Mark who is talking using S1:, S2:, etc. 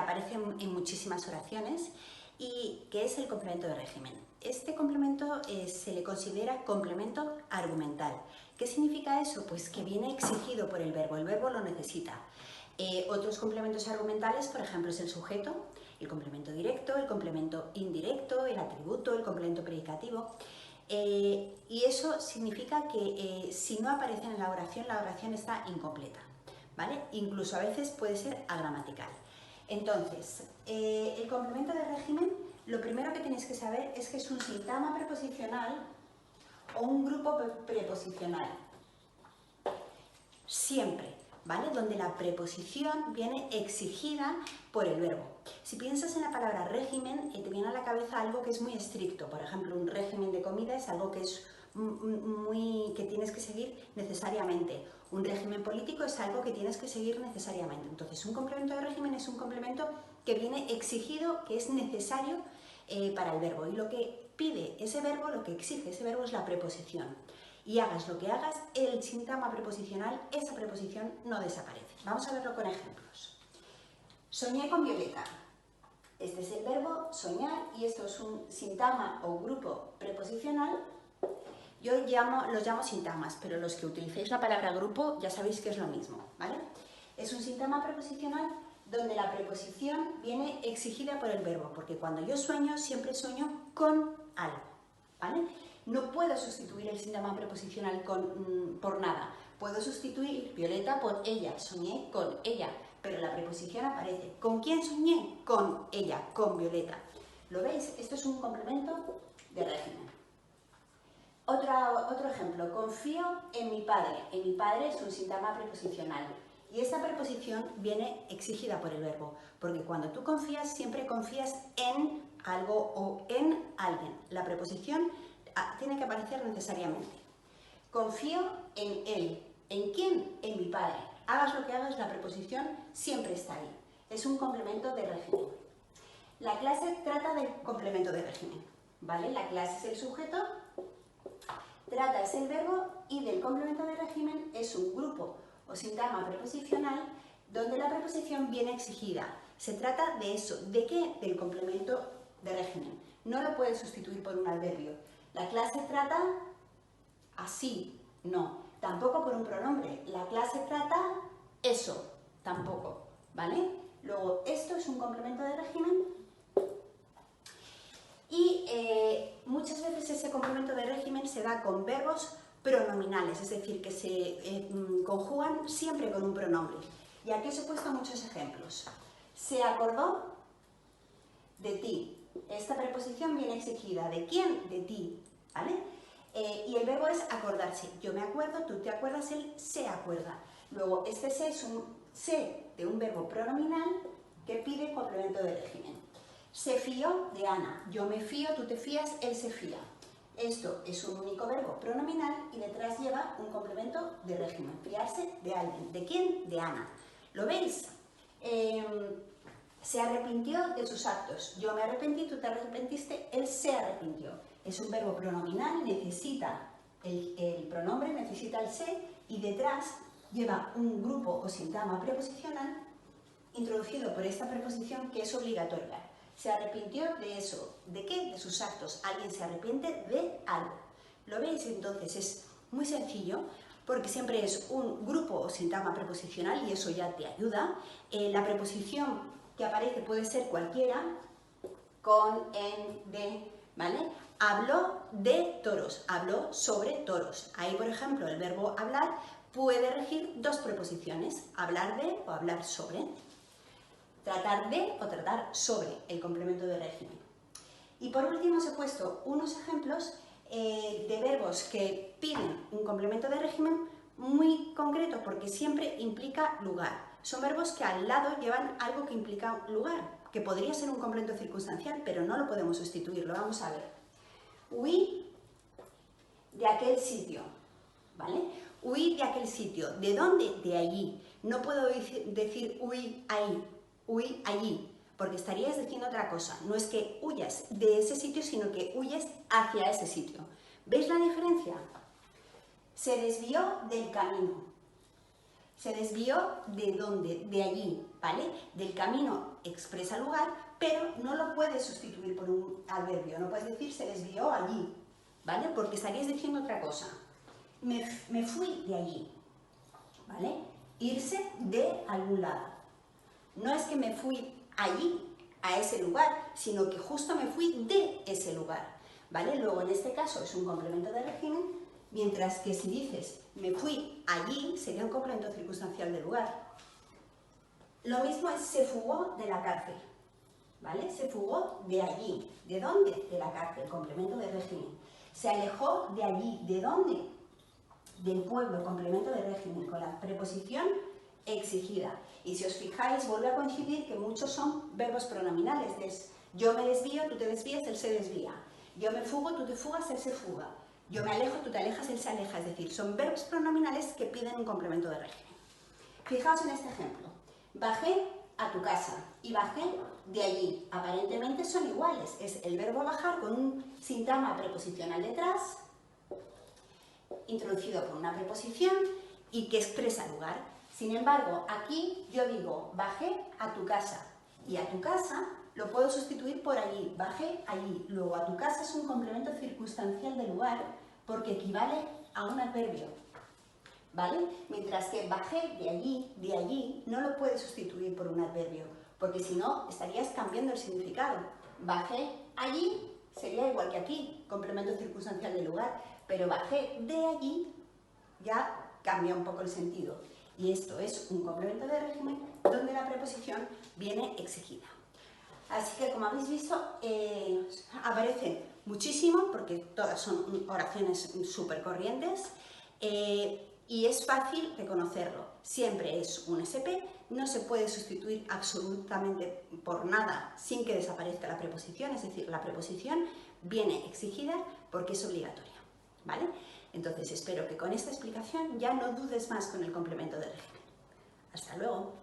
S1: aparece en muchísimas oraciones y que es el complemento de régimen. Este complemento se le considera complemento argumental. ¿Qué significa eso? Pues que viene exigido por el verbo lo necesita. Otros complementos argumentales, por ejemplo, es el sujeto, el complemento directo, el complemento indirecto, el atributo, el complemento predicativo. Y eso significa que si no aparecen en la oración está incompleta, ¿vale? Incluso a veces puede ser agramatical. Entonces, el complemento de régimen, lo primero que tenéis que saber es que es un sintagma preposicional o un grupo preposicional. Siempre, ¿vale? Donde la preposición viene exigida por el verbo. Si piensas en la palabra régimen, te viene a la cabeza algo que es muy estricto. Por ejemplo, un régimen de comida es algo que es que tienes que seguir necesariamente. Un régimen político es algo que tienes que seguir necesariamente. Entonces, un complemento de régimen es un complemento que viene exigido, que es necesario para el verbo. Y lo que pide ese verbo, lo que exige ese verbo es la preposición. Y hagas lo que hagas, el sintagma preposicional, esa preposición no desaparece. Vamos a verlo con ejemplos. Soñé con Violeta. Este es el verbo soñar y esto es un sintagma o grupo preposicional. Yo los llamo sintagmas, pero los que utilicéis la palabra grupo ya sabéis que es lo mismo, ¿vale? Es un sintagma preposicional donde la preposición viene exigida por el verbo, porque cuando yo sueño, siempre sueño con algo, ¿vale? No puedo sustituir el sintagma preposicional por nada. Puedo sustituir Violeta por ella, soñé con ella, pero la preposición aparece. ¿Con quién soñé? Con ella, con Violeta. ¿Lo veis? Esto es un complemento de régimen. Otro ejemplo, confío en mi padre. En mi padre es un sintagma preposicional. Y esta preposición viene exigida por el verbo, porque cuando tú confías, siempre confías en algo o en alguien. La preposición tiene que aparecer necesariamente. Confío en él. ¿En quién? En mi padre. Hagas lo que hagas, la preposición siempre está ahí. Es un complemento de régimen. La clase trata del complemento de régimen, ¿vale? La clase es el sujeto, trata es el verbo y del complemento de régimen es un grupo o sintagma preposicional donde la preposición viene exigida. Se trata de eso. ¿De qué? Del complemento de régimen. No lo puedes sustituir por un adverbio. La clase trata así, no. Tampoco por un pronombre. La clase trata eso, tampoco, ¿vale? Luego, esto es un complemento de régimen y muchas veces ese complemento de régimen se da con verbos pronominales, es decir, que se conjugan siempre con un pronombre. Y aquí os he puesto muchos ejemplos. Se acordó de ti. Esta preposición viene exigida. ¿De quién? De ti, ¿vale? Y el verbo es acordarse. Yo me acuerdo, tú te acuerdas, él se acuerda. Luego, este se es un se de un verbo pronominal que pide complemento de régimen. Se fió de Ana. Yo me fío, tú te fías, él se fía. Esto es un único verbo pronominal y detrás lleva un complemento de régimen. Fiarse de alguien. ¿De quién? De Ana. ¿Lo veis? Se arrepintió de sus actos. Yo me arrepentí, tú te arrepentiste, él se arrepintió. Es un verbo pronominal, necesita el pronombre, necesita el se y detrás lleva un grupo o sintagma preposicional introducido por esta preposición que es obligatoria. Se arrepintió de eso. ¿De qué? De sus actos. Alguien se arrepiente de algo. ¿Lo veis? Entonces es muy sencillo porque siempre es un grupo o sintagma preposicional y eso ya te ayuda. La preposición que aparece puede ser cualquiera, con, en, de, ¿vale? Habló de toros, habló sobre toros. Ahí, por ejemplo, el verbo hablar puede regir dos preposiciones, hablar de o hablar sobre. Tratar de o tratar sobre, el complemento de régimen. Y por último os he puesto unos ejemplos de verbos que piden un complemento de régimen muy concreto porque siempre implica lugar. Son verbos que al lado llevan algo que implica lugar, que podría ser un complemento circunstancial, pero no lo podemos sustituir, lo vamos a ver. Huí de aquel sitio, ¿vale? Huí de aquel sitio. ¿De dónde? De allí. No puedo decir huí ahí, huí allí, porque estarías diciendo otra cosa. No es que huyas de ese sitio, sino que huyes hacia ese sitio. ¿Veis la diferencia? Se desvió del camino. ¿Se desvió de dónde? De allí. ¿vale? Del camino expresa lugar, pero no lo puedes sustituir por un adverbio. No puedes decir se desvió allí, ¿vale? Porque estarías diciendo otra cosa. Me fui de allí, ¿vale? Irse de algún lado. No es que me fui allí, a ese lugar, sino que justo me fui de ese lugar, ¿vale? Luego, en este caso, es un complemento de régimen, mientras que si dices me fui allí, sería un complemento circunstancial de lugar. Lo mismo es se fugó de la cárcel, ¿vale? Se fugó de allí. ¿De dónde? De la cárcel, complemento de régimen. Se alejó de allí. ¿De dónde? Del pueblo, complemento de régimen, con la preposición exigida. Y si os fijáis, vuelve a coincidir que muchos son verbos pronominales. Yo me desvío, tú te desvías, él se desvía. Yo me fugo, tú te fugas, él se fuga. Yo me alejo, tú te alejas, él se aleja. Es decir, son verbos pronominales que piden un complemento de régimen. Fijaos en este ejemplo. Bajé a tu casa y bajé de allí. Aparentemente son iguales. Es el verbo bajar con un sintagma preposicional detrás, introducido por una preposición y que expresa lugar. Sin embargo, aquí yo digo, bajé a tu casa, y a tu casa lo puedo sustituir por allí, bajé allí. Luego, a tu casa es un complemento circunstancial de lugar porque equivale a un adverbio, ¿vale? Mientras que bajé de allí, no lo puedes sustituir por un adverbio, porque si no, estarías cambiando el significado. Bajé allí sería igual que aquí, complemento circunstancial de lugar, pero bajé de allí ya cambia un poco el sentido. Y esto es un complemento de régimen donde la preposición viene exigida. Así que, como habéis visto, aparecen muchísimo porque todas son oraciones súper corrientes y es fácil reconocerlo. Siempre es un SP, no se puede sustituir absolutamente por nada sin que desaparezca la preposición, es decir, la preposición viene exigida porque es obligatoria, ¿vale? Entonces, espero que con esta explicación ya no dudes más con el complemento de régimen. Hasta luego.